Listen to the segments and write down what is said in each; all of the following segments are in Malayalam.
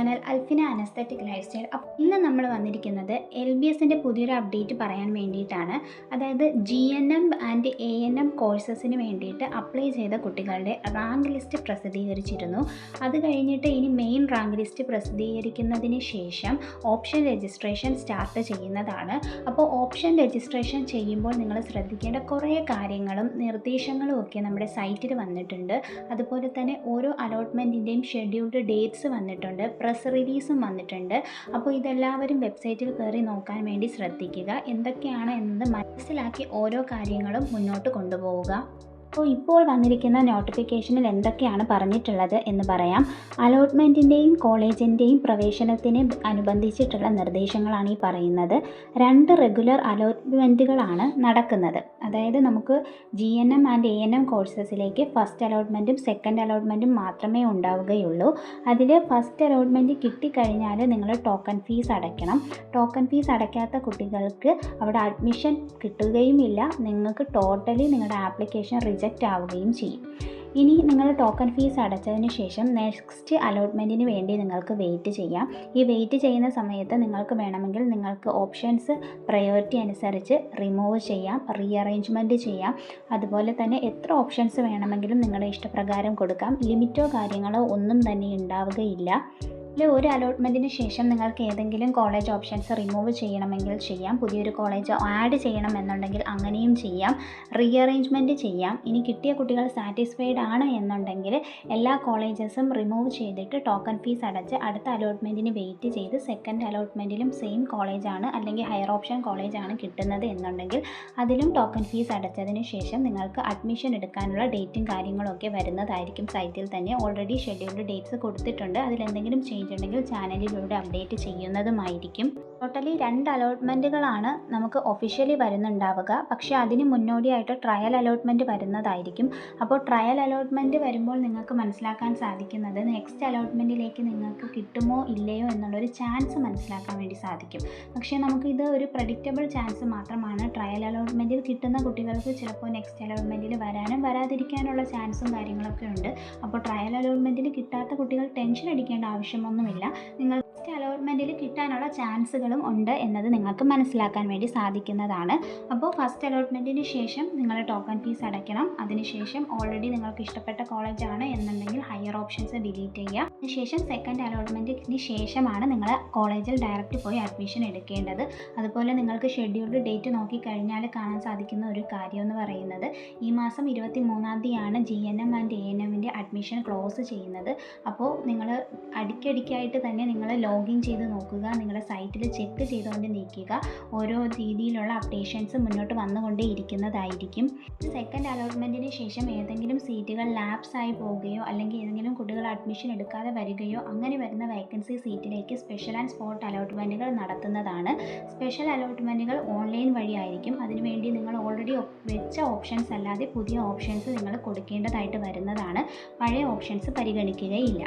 Channel Alfina aesthetic life style. ഇന്ന് നമ്മൾ വന്നിരിക്കുന്നത് LBSൻ്റെ പുതിയൊരു അപ്ഡേറ്റ് പറയാൻ വേണ്ടിയിട്ടാണ്. അതായത് GNM ആൻഡ് ANM കോഴ്സസിന് വേണ്ടിയിട്ട് അപ്ലൈ ചെയ്ത കുട്ടികളുടെ റാങ്ക് ലിസ്റ്റ് പ്രസിദ്ധീകരിച്ചിരുന്നു. അത് കഴിഞ്ഞിട്ട് ഇനി മെയിൻ റാങ്ക് ലിസ്റ്റ് പ്രസിദ്ധീകരിക്കുന്നതിന് ശേഷം ഓപ്ഷൻ രജിസ്ട്രേഷൻ സ്റ്റാർട്ട് ചെയ്യുന്നതാണ്. അപ്പോൾ ഓപ്ഷൻ രജിസ്ട്രേഷൻ ചെയ്യുമ്പോൾ നിങ്ങൾ ശ്രദ്ധിക്കേണ്ട കുറേ കാര്യങ്ങളും നിർദ്ദേശങ്ങളും ഒക്കെ നമ്മുടെ സൈറ്റിൽ വന്നിട്ടുണ്ട്. അതുപോലെ തന്നെ ഓരോ അലോട്ട്മെൻറ്റിൻ്റെയും ഷെഡ്യൂൾഡ് ഡേറ്റ്സ് വന്നിട്ടുണ്ട്, പ്രസ് റിലീസും വന്നിട്ടുണ്ട്. അപ്പോൾ ഇതെല്ലാവരും വെബ്സൈറ്റിൽ കയറി നോക്കാൻ വേണ്ടി ശ്രദ്ധിക്കുക. എന്തൊക്കെയാണ് എന്നത് മനസ്സിലാക്കി ഓരോ കാര്യങ്ങളും മുന്നോട്ട് കൊണ്ടുപോവുക. അപ്പോൾ ഇപ്പോൾ വന്നിരിക്കുന്ന നോട്ടിഫിക്കേഷനിൽ എന്തൊക്കെയാണ് പറഞ്ഞിട്ടുള്ളത് എന്ന് പറയാം. അലോട്ട്മെൻറ്റിൻ്റെയും കോളേജിൻ്റെയും പ്രവേശനത്തിന് അനുബന്ധിച്ചിട്ടുള്ള നിർദ്ദേശങ്ങളാണ് ഈ പറയുന്നത്. 2 റെഗുലർ അലോട്ട്മെൻറ്റുകളാണ് നടക്കുന്നത്. അതായത് നമുക്ക് GNM ആൻഡ് ANM കോഴ്സസിലേക്ക് ഫസ്റ്റ് അലോട്ട്മെൻറ്റും സെക്കൻഡ് അലോട്ട്മെൻറ്റും മാത്രമേ ഉണ്ടാവുകയുള്ളൂ. അതിൽ ഫസ്റ്റ് അലോട്ട്മെൻറ്റ് കിട്ടിക്കഴിഞ്ഞാൽ നിങ്ങൾ ടോക്കൺ ഫീസ് അടയ്ക്കണം. ടോക്കൺ ഫീസ് അടയ്ക്കാത്ത കുട്ടികൾക്ക് അവിടെ അഡ്മിഷൻ കിട്ടുകയുമില്ല. നിങ്ങൾക്ക് ടോട്ടലി നിങ്ങളുടെ ആപ്ലിക്കേഷൻ റിജക്റ്റ് ആവുകയും ചെയ്യും. ഇനി നിങ്ങൾ ടോക്കൺ ഫീസ് അടച്ചതിന് ശേഷം നെക്സ്റ്റ് അലോട്ട്മെൻറ്റിന് വേണ്ടി നിങ്ങൾക്ക് വെയിറ്റ് ചെയ്യാം. ഈ വെയിറ്റ് ചെയ്യുന്ന സമയത്ത് നിങ്ങൾക്ക് വേണമെങ്കിൽ നിങ്ങൾക്ക് ഓപ്ഷൻസ് പ്രയോറിറ്റി അനുസരിച്ച് റിമൂവ് ചെയ്യാം, റീഅറേഞ്ച്മെൻറ്റ് ചെയ്യാം. അതുപോലെ തന്നെ എത്ര ഓപ്ഷൻസ് വേണമെങ്കിലും നിങ്ങളുടെ ഇഷ്ടപ്രകാരം കൊടുക്കാം. ലിമിറ്റോ കാര്യങ്ങളോ ഒന്നും തന്നെ ഉണ്ടാവുകയില്ല. ഒരു അലോട്ട്മെൻറ്റിന് ശേഷം നിങ്ങൾക്ക് ഏതെങ്കിലും കോളേജ് ഓപ്ഷൻസ് റിമൂവ് ചെയ്യണമെങ്കിൽ ചെയ്യാം. പുതിയൊരു കോളേജ് ആഡ് ചെയ്യണമെന്നുണ്ടെങ്കിൽ അങ്ങനെയും ചെയ്യാം. റീഅറേഞ്ച്മെൻറ്റ് ചെയ്യാം. ഇനി കിട്ടിയ കുട്ടികൾ സാറ്റിസ്ഫൈഡ് ആണ് എന്നുണ്ടെങ്കിൽ എല്ലാ കോളേജസും റിമൂവ് ചെയ്തിട്ട് ടോക്കൺ ഫീസ് അടച്ച് അടുത്ത അലോട്ട്മെൻറ്റിന് വെയിറ്റ് ചെയ്ത് സെക്കൻഡ് അലോട്ട്മെൻറ്റിലും സെയിം കോളേജാണ് അല്ലെങ്കിൽ ഹയർ ഓപ്ഷൻ കോളേജാണ് കിട്ടുന്നത് എന്നുണ്ടെങ്കിൽ അതിലും ടോക്കൺ ഫീസ് അടച്ചതിന് ശേഷം നിങ്ങൾക്ക് അഡ്മിഷൻ എടുക്കാനുള്ള ഡേറ്റും കാര്യങ്ങളൊക്കെ വരുന്നതായിരിക്കും. സൈറ്റിൽ തന്നെ ഓൾറെഡി ഷെഡ്യൂൾഡ് ഡേറ്റ്സ് കൊടുത്തിട്ടുണ്ട്. അതിലെന്തെങ്കിലും ഉണ്ടെങ്കിൽ ചാനലിലൂടെ അപ്ഡേറ്റ് ചെയ്യുന്നതുമായിരിക്കും. ടോട്ടലി 2 അലോട്ട്മെൻറ്റുകളാണ് നമുക്ക് ഒഫീഷ്യലി വരുന്നുണ്ടാവുക. പക്ഷേ അതിന് മുന്നോടിയായിട്ട് ട്രയൽ അലോട്ട്മെൻറ്റ് വരുന്നതായിരിക്കും. അപ്പോൾ ട്രയൽ അലോട്ട്മെൻറ്റ് വരുമ്പോൾ നിങ്ങൾക്ക് മനസ്സിലാക്കാൻ സാധിക്കുന്നത് നെക്സ്റ്റ് അലോട്ട്മെൻറ്റിലേക്ക് നിങ്ങൾക്ക് കിട്ടുമോ ഇല്ലയോ എന്നുള്ളൊരു ചാൻസ് മനസ്സിലാക്കാൻ വേണ്ടി സാധിക്കും. പക്ഷേ നമുക്കിത് ഒരു പ്രഡിക്റ്റബിൾ ചാൻസ് മാത്രമാണ്. ട്രയൽ അലോട്ട്മെൻറ്റിൽ കിട്ടുന്ന കുട്ടികൾക്ക് ചിലപ്പോൾ നെക്സ്റ്റ് അലോട്ട്മെൻറ്റിൽ വരാനും വരാതിരിക്കാനുള്ള ചാൻസും കാര്യങ്ങളൊക്കെ ഉണ്ട്. അപ്പോൾ ട്രയൽ അലോട്ട്മെൻറ്റിൽ കിട്ടാത്ത കുട്ടികൾ ടെൻഷൻ അടിക്കേണ്ട ആവശ്യമൊന്നുമില്ല. നിങ്ങൾ നെക്സ്റ്റ് അലോട്ട്മെൻറ്റിൽ കിട്ടാനുള്ള ചാൻസുകളും ഉണ്ട് എന്നത് നിങ്ങൾക്ക് മനസ്സിലാക്കാൻ വേണ്ടി സാധിക്കുന്നതാണ്. അപ്പോൾ ഫസ്റ്റ് അലോട്ട്മെൻറ്റിന് ശേഷം നിങ്ങൾ ടോക്കൺ ഫീസ് അടയ്ക്കണം. അതിനുശേഷം ഓൾറെഡി നിങ്ങൾക്ക് ഇഷ്ടപ്പെട്ട കോളേജാണ് എന്നുണ്ടെങ്കിൽ ഹയർ ഓപ്ഷൻസ് ഡിലീറ്റ് ചെയ്യുക. അതിനുശേഷം സെക്കൻഡ് അലോട്ട്മെൻറ്റിന് ശേഷമാണ് നിങ്ങൾ കോളേജിൽ ഡയറക്റ്റ് പോയി അഡ്മിഷൻ എടുക്കേണ്ടത്. അതുപോലെ നിങ്ങൾക്ക് ഷെഡ്യൂൾഡ് ഡേറ്റ് നോക്കിക്കഴിഞ്ഞാൽ കാണാൻ സാധിക്കുന്ന ഒരു കാര്യം എന്ന് പറയുന്നത് ഈ മാസം 23-ാം തീയതിയാണ് GNM ആൻഡ് ANMൻ്റെ അഡ്മിഷൻ ക്ലോസ് ചെയ്യുന്നത്. അപ്പോൾ നിങ്ങൾ അടിക്കടിക്കായിട്ട് തന്നെ നിങ്ങൾ ലോഗിൻ ചെയ്ത് നോക്കുക. നിങ്ങളുടെ സൈറ്റിൽ ചെക്ക് ചെയ്തുകൊണ്ട് നീക്കുക. ഓരോ രീതിയിലുള്ള അപ്ഡേഷൻസ് മുന്നോട്ട് വന്നുകൊണ്ടേ ഇരിക്കുന്നതായിരിക്കും. സെക്കൻഡ് അലോട്ട്മെൻറ്റിന് ശേഷം ഏതെങ്കിലും സീറ്റുകൾ ലാപ്സ് ആയി പോവുകയോ അല്ലെങ്കിൽ ഏതെങ്കിലും കുട്ടികൾ അഡ്മിഷൻ എടുക്കാതെ വരികയോ അങ്ങനെ വരുന്ന വേക്കൻസി സീറ്റിലേക്ക് സ്പെഷ്യൽ ആൻഡ് സ്പോട്ട് അലോട്ട്മെൻറ്റുകൾ നടത്തുന്നതാണ്. സ്പെഷ്യൽ അലോട്ട്മെൻറ്റുകൾ ഓൺലൈൻ വഴിയായിരിക്കും. അതിനുവേണ്ടി നിങ്ങൾ ഓൾറെഡി വെച്ച ഓപ്ഷൻസ് അല്ലാതെ പുതിയ ഓപ്ഷൻസ് നിങ്ങൾ കൊടുക്കേണ്ടതായിട്ട് വരുന്നതാണ്. പഴയ ഓപ്ഷൻസ് പരിഗണിക്കുകയില്ല.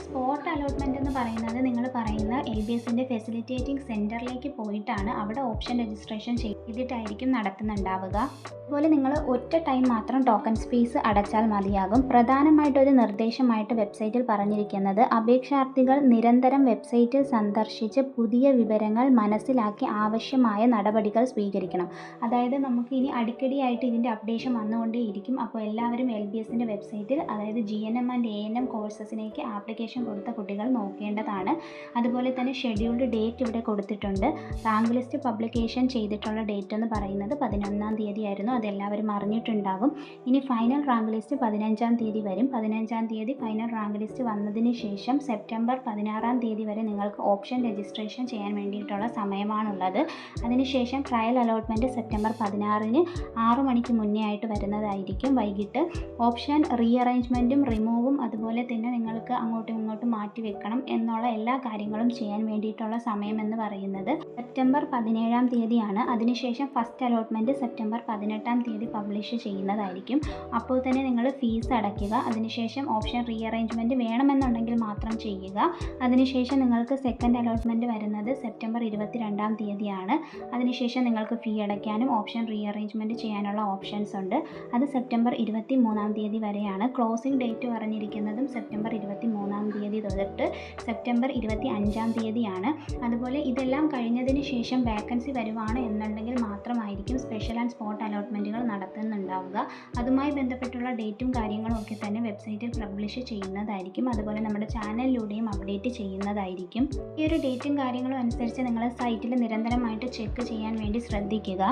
സ്പോട്ട് അലോട്ട്മെൻറ്റ് എന്ന് പറയുന്നത് നിങ്ങൾ പറയുന്ന LBSൻ്റെ ഫെസിലിറ്റേറ്റിംഗ് സെൻറ്ററിലേക്ക് പോയിട്ടാണ് അവിടെ ഓപ്ഷൻ രജിസ്ട്രേഷൻ ചെയ്തിട്ടായിരിക്കും നടത്തുന്നുണ്ടാവുക. അതുപോലെ നിങ്ങൾ ഒറ്റ ടൈം മാത്രം ടോക്കൺ ഫീസ് അടച്ചാൽ മതിയാകും. പ്രധാനമായിട്ടൊരു നിർദ്ദേശമായിട്ട് വെബ്സൈറ്റിൽ പറഞ്ഞിരിക്കുന്നത് അപേക്ഷാർത്ഥികൾ നിരന്തരം വെബ്സൈറ്റിൽ സന്ദർശിച്ച് പുതിയ വിവരങ്ങൾ മനസ്സിലാക്കി ആവശ്യമായ നടപടികൾ സ്വീകരിക്കണം. അതായത് നമുക്ക് ഇനി അടിക്കടിയായിട്ട് ഇതിൻ്റെ അപ്ഡേഷൻ വന്നുകൊണ്ടേയിരിക്കും. അപ്പോൾ എല്ലാവരും LBSൻ്റെ വെബ്സൈറ്റിൽ അതായത് GNM ആൻഡ് ANM കോഴ്സസിലേക്ക് ആപ്ലിക്കേഷൻ കൊടുത്ത കുട്ടികൾ നോക്കേണ്ടതാണ്. അതുപോലെ തന്നെ ഷെഡ്യൂൾഡ് ഡേറ്റ് ഇവിടെ കൊടുത്തിട്ടുണ്ട്. റാങ്ക് ലിസ്റ്റ് പബ്ലിക്കേഷൻ ചെയ്തിട്ടുള്ള ഡേറ്റ് എന്ന് പറയുന്നത് 11-ാം തീയതി ആയിരുന്നു. അതെല്ലാവരും അറിഞ്ഞിട്ടുണ്ടാകും. ഇനി ഫൈനൽ റാങ്ക് ലിസ്റ്റ് 15-ാം തീയതി വരും. 15-ാം തീയതി ഫൈനൽ റാങ്ക് ലിസ്റ്റ് വന്നതിന് ശേഷം സെപ്റ്റംബർ 16-ാം തീയതി വരെ നിങ്ങൾക്ക് ഓപ്ഷൻ രജിസ്ട്രേഷൻ ചെയ്യാൻ വേണ്ടിയിട്ടുള്ള സമയമാണുള്ളത്. അതിനുശേഷം ട്രയൽ അലോട്ട്മെൻറ്റ് സെപ്റ്റംബർ 16-ന് 6 മണിക്ക് മുന്നേ ആയിട്ട് വരുന്നതായിരിക്കും. വൈകിട്ട് ഓപ്ഷൻ റീഅറേഞ്ച്മെൻറ്റും റിമൂവും അതുപോലെ തന്നെ നിങ്ങൾക്ക് അങ്ങോട്ടും ഇങ്ങോട്ടും മാറ്റി വെക്കണം എന്നുള്ള എല്ലാ കാര്യങ്ങളും ചെയ്യാൻ വേണ്ടിയിട്ടുള്ള സമയം എന്ന് പറയുന്നത് സെപ്റ്റംബർ 17-ാം തീയതിയാണ്. അതിനുശേഷം ഫസ്റ്റ് അലോട്ട്മെൻറ്റ് സെപ്റ്റംബർ 18-ാം തീയതി പബ്ലിഷ് ചെയ്യുന്നതായിരിക്കും. അപ്പോൾ തന്നെ നിങ്ങൾ ഫീസ് അടയ്ക്കുക. അതിനുശേഷം ഓപ്ഷൻ റീഅറേഞ്ച്മെൻറ്റ് വേണമെന്നുണ്ടെങ്കിൽ മാത്രം ചെയ്യുക. അതിനുശേഷം നിങ്ങൾക്ക് സെക്കൻഡ് അലോട്ട്മെൻറ്റ് വരുന്നത് സെപ്റ്റംബർ 22-ാം തീയതിയാണ്. അതിനുശേഷം നിങ്ങൾക്ക് ഫീ അടയ്ക്കാനും ഓപ്ഷൻ റീഅറേഞ്ച്മെൻറ്റ് ചെയ്യാനുള്ള ഓപ്ഷൻസ് ഉണ്ട്. അത് സെപ്റ്റംബർ 23-ാം തീയതി വരെയാണ്. ക്ലോസിംഗ് ഡേറ്റ് പറഞ്ഞിരിക്കുന്നതും സെപ്റ്റംബർ 23-ാം തീയതി തൊട്ട് സെപ്റ്റംബർ 25-ാം തീയതിയാണ്. അതുപോലെ ഇതെല്ലാം കഴിഞ്ഞതിന് ശേഷം വേക്കൻസി വരുവാണ് എന്നുണ്ടെങ്കിൽ മാത്രമായിരിക്കും സ്പെഷ്യൽ ആൻഡ് സ്പോട്ട് അലോട്ട്മെൻറ്റുകൾ നടത്തുന്നുണ്ടാവുക. അതുമായി ബന്ധപ്പെട്ടുള്ള ഡേറ്റും കാര്യങ്ങളും ഒക്കെ തന്നെ വെബ്സൈറ്റിൽ പബ്ലിഷ് ചെയ്യുന്നതായിരിക്കും. അതുപോലെ നമ്മുടെ ചാനലിലൂടെയും അപ്ഡേറ്റ് ചെയ്യുന്നതായിരിക്കും. ഈ ഒരു ഡേറ്റും കാര്യങ്ങളും അനുസരിച്ച് നിങ്ങൾ സൈറ്റിൽ നിരന്തരമായിട്ട് ചെക്ക് ചെയ്യാൻ വേണ്ടി ശ്രദ്ധിക്കുക.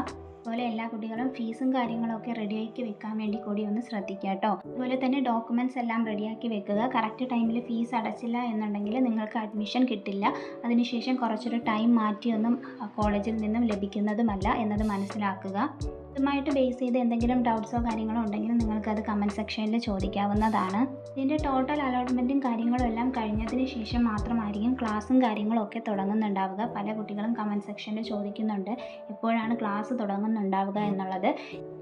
അതുപോലെ എല്ലാ കുട്ടികളും ഫീസും കാര്യങ്ങളൊക്കെ റെഡിയാക്കി വെക്കാൻ വേണ്ടി കൂടി ഒന്ന് ശ്രദ്ധിക്കുക കേട്ടോ. അതുപോലെ തന്നെ ഡോക്യുമെൻറ്റ്സ് എല്ലാം റെഡിയാക്കി വെക്കുക. കറക്റ്റ് ടൈമിൽ ഫീസ് അടച്ചില്ല എന്നുണ്ടെങ്കിൽ നിങ്ങൾക്ക് അഡ്മിഷൻ കിട്ടില്ല. അതിനുശേഷം കുറച്ചൊരു ടൈം മാറ്റിയൊന്നും കോളേജിൽ നിന്നും ലഭിക്കുന്നതുമല്ല എന്നത് മനസ്സിലാക്കുക. ഇതുമായിട്ട് ബേസ് ചെയ്ത് എന്തെങ്കിലും ഡൗട്ട്സോ കാര്യങ്ങളോ ഉണ്ടെങ്കിൽ നിങ്ങൾക്കത് കമൻറ്റ് സെക്ഷനിൽ ചോദിക്കാവുന്നതാണ്. ഇതിൻ്റെ ടോട്ടൽ അലോട്ട്മെൻറ്റും കാര്യങ്ങളും എല്ലാം കഴിഞ്ഞതിന് ശേഷം മാത്രമായിരിക്കും ക്ലാസ്സും കാര്യങ്ങളും ഒക്കെ തുടങ്ങുന്നുണ്ടാവുക. പല കുട്ടികളും കമൻറ്റ് സെക്ഷനിൽ ചോദിക്കുന്നുണ്ട് എപ്പോഴാണ് ക്ലാസ് തുടങ്ങുന്നുണ്ടാവുക എന്നുള്ളത്.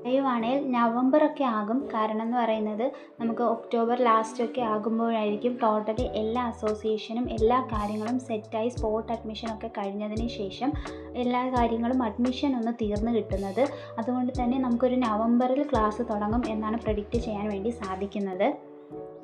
ദയവാണെങ്കിൽ നവംബറൊക്കെ ആകും. കാരണം എന്ന് പറയുന്നത് നമുക്ക് ഒക്ടോബർ ലാസ്റ്റൊക്കെ ആകുമ്പോഴായിരിക്കും ടോട്ടലി എല്ലാ അസോസിയേഷനും എല്ലാ കാര്യങ്ങളും സെറ്റായി സ്പോട്ട് അഡ്മിഷനൊക്കെ കഴിഞ്ഞതിന് ശേഷം എല്ലാ കാര്യങ്ങളും അഡ്മിഷൻ ഒന്ന് തീർന്നു കിട്ടുന്നത്. അതുകൊണ്ട് തന്നെ നമുക്കൊരു നവംബറിൽ ക്ലാസ് തുടങ്ങും എന്നാണ് പ്രെഡിക്റ്റ് ചെയ്യാൻ വേണ്ടി സാധിക്കുന്നത്.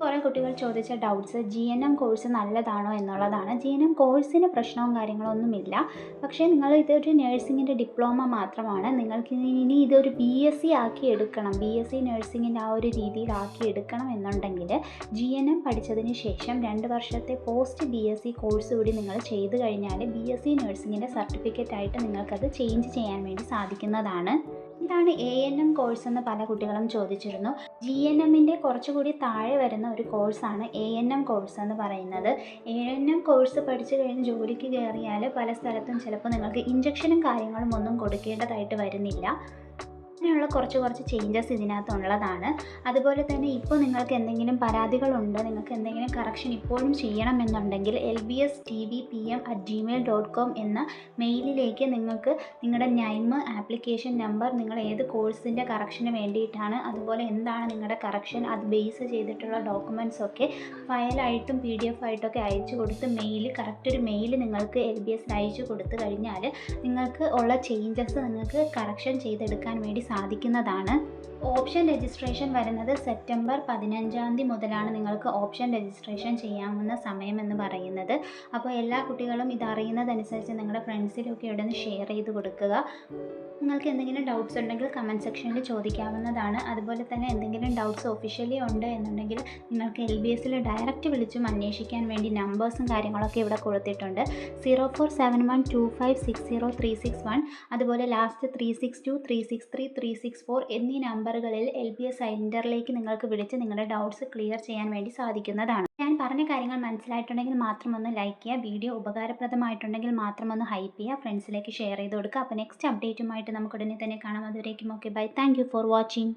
കുറേ കുട്ടികൾ ചോദിച്ച ഡൗട്ട്സ് GNM കോഴ്സ് നല്ലതാണോ എന്നുള്ളതാണ്. GNM കോഴ്സിന് പ്രശ്നവും കാര്യങ്ങളൊന്നുമില്ല. പക്ഷേ നിങ്ങൾ ഇതൊരു നഴ്സിങ്ങിൻ്റെ ഡിപ്ലോമ മാത്രമാണ്. നിങ്ങൾക്ക് ഇനി ഇതൊരു BSc ആക്കി എടുക്കണം, BSc നഴ്സിങ്ങിൻ്റെ ആ ഒരു രീതിയിലാക്കി എടുക്കണം എന്നുണ്ടെങ്കിൽ GNM പഠിച്ചതിന് ശേഷം 2 വർഷത്തെ പോസ്റ്റ് BSc കോഴ്സ് കൂടി നിങ്ങൾ ചെയ്ത് കഴിഞ്ഞാൽ BSc നഴ്സിങ്ങിൻ്റെ സർട്ടിഫിക്കറ്റായിട്ട് നിങ്ങൾക്കത് ചേഞ്ച് ചെയ്യാൻ വേണ്ടി സാധിക്കുന്നതാണ്. എന്താണ് ANM കോഴ്സ് എന്ന് പല കുട്ടികളും ചോദിച്ചിരുന്നു. GNMൻ്റെ കുറച്ചുകൂടി താഴെ വരുന്ന ഒരു കോഴ്സാണ് ANM കോഴ്സ് എന്ന് പറയുന്നത്. ANM കോഴ്സ് പഠിച്ചു കഴിഞ്ഞ് ജോലിക്ക് കയറിയാൽ പല സ്ഥലത്തും ചിലപ്പോൾ നിങ്ങൾക്ക് ഇഞ്ചക്ഷനും കാര്യങ്ങളും ഒന്നും കൊടുക്കേണ്ടതായിട്ട് വരുന്നില്ല. അങ്ങനെയുള്ള കുറച്ച് ചേഞ്ചസ് ഇതിനകത്തുള്ളതാണ്. അതുപോലെ തന്നെ ഇപ്പോൾ നിങ്ങൾക്ക് എന്തെങ്കിലും പരാതികളുണ്ട്, നിങ്ങൾക്ക് എന്തെങ്കിലും കറക്ഷൻ ഇപ്പോഴും ചെയ്യണമെന്നുണ്ടെങ്കിൽ lbstvpm@gmail.com എന്ന മെയിലിലേക്ക് നിങ്ങൾക്ക് നിങ്ങളുടെ നെയിം, ആപ്ലിക്കേഷൻ നമ്പർ, നിങ്ങൾ ഏത് കോഴ്സിൻ്റെ കറക്ഷന് വേണ്ടിയിട്ടാണ്, അതുപോലെ എന്താണ് നിങ്ങളുടെ കറക്ഷൻ, അത് ബേസ് ചെയ്തിട്ടുള്ള ഡോക്യുമെൻറ്റ്സ് ഒക്കെ ഫയലായിട്ടും PDF ആയിട്ടൊക്കെ അയച്ചു കൊടുത്ത് കറക്റ്റ് ഒരു മെയിൽ നിങ്ങൾക്ക് LBSൽ അയച്ചു കൊടുത്തു കഴിഞ്ഞാൽ നിങ്ങൾക്ക് ഉള്ള ചേഞ്ചസ് നിങ്ങൾക്ക് കറക്ഷൻ ചെയ്തെടുക്കാൻ വേണ്ടി സാധിക്കുന്നതാണ്. ഓപ്ഷൻ രജിസ്ട്രേഷൻ വരുന്നത് സെപ്റ്റംബർ 15-ാം തീയതി മുതലാണ് നിങ്ങൾക്ക് ഓപ്ഷൻ രജിസ്ട്രേഷൻ ചെയ്യാവുന്ന സമയമെന്ന് പറയുന്നത്. അപ്പോൾ എല്ലാ കുട്ടികളും ഇതറിയുന്നതനുസരിച്ച് നിങ്ങളുടെ ഫ്രണ്ട്സിലൊക്കെ ഇവിടെ നിന്ന് ഷെയർ ചെയ്ത് കൊടുക്കുക. നിങ്ങൾക്ക് എന്തെങ്കിലും ഡൗട്ട്സ് ഉണ്ടെങ്കിൽ കമൻറ്റ് സെക്ഷനിൽ ചോദിക്കാവുന്നതാണ്. അതുപോലെ തന്നെ എന്തെങ്കിലും ഡൗട്ട്സ് ഒഫീഷ്യലി ഉണ്ട് എന്നുണ്ടെങ്കിൽ നിങ്ങൾക്ക് LBSൽ ഡയറക്റ്റ് വിളിച്ചും അന്വേഷിക്കാൻ വേണ്ടി നമ്പേഴ്സും കാര്യങ്ങളൊക്കെ ഇവിടെ കൊടുത്തിട്ടുണ്ട്. 04712560 അതുപോലെ ലാസ്റ്റ് 362 363 364 എന്നീ നമ്പറുകളിൽ LBS സെൻറ്ററിലേക്ക് നിങ്ങൾക്ക് വിളിച്ച് നിങ്ങളുടെ ഡൗട്ട്സ് ക്ലിയർ ചെയ്യാൻ വേണ്ടി സാധിക്കുന്നതാണ്. ഞാൻ പറഞ്ഞ കാര്യങ്ങൾ മനസ്സിലായിട്ടുണ്ടെങ്കിൽ മാത്രം ഒന്ന് ലൈക്ക് ചെയ്യുക. വീഡിയോ ഉപകാരപ്രദമായിട്ടുണ്ടെങ്കിൽ മാത്രം ഒന്ന് ഹൈപ്പ് ചെയ്യുക, ഫ്രണ്ട്സിലേക്ക് ഷെയർ ചെയ്ത് കൊടുക്കുക. അപ്പോൾ നെക്സ്റ്റ് അപ്ഡേറ്റുമായിട്ട് നമുക്ക് ഉടനെ തന്നെ കാണാം. അതുവരേക്കും okay bye. Thank you for watching.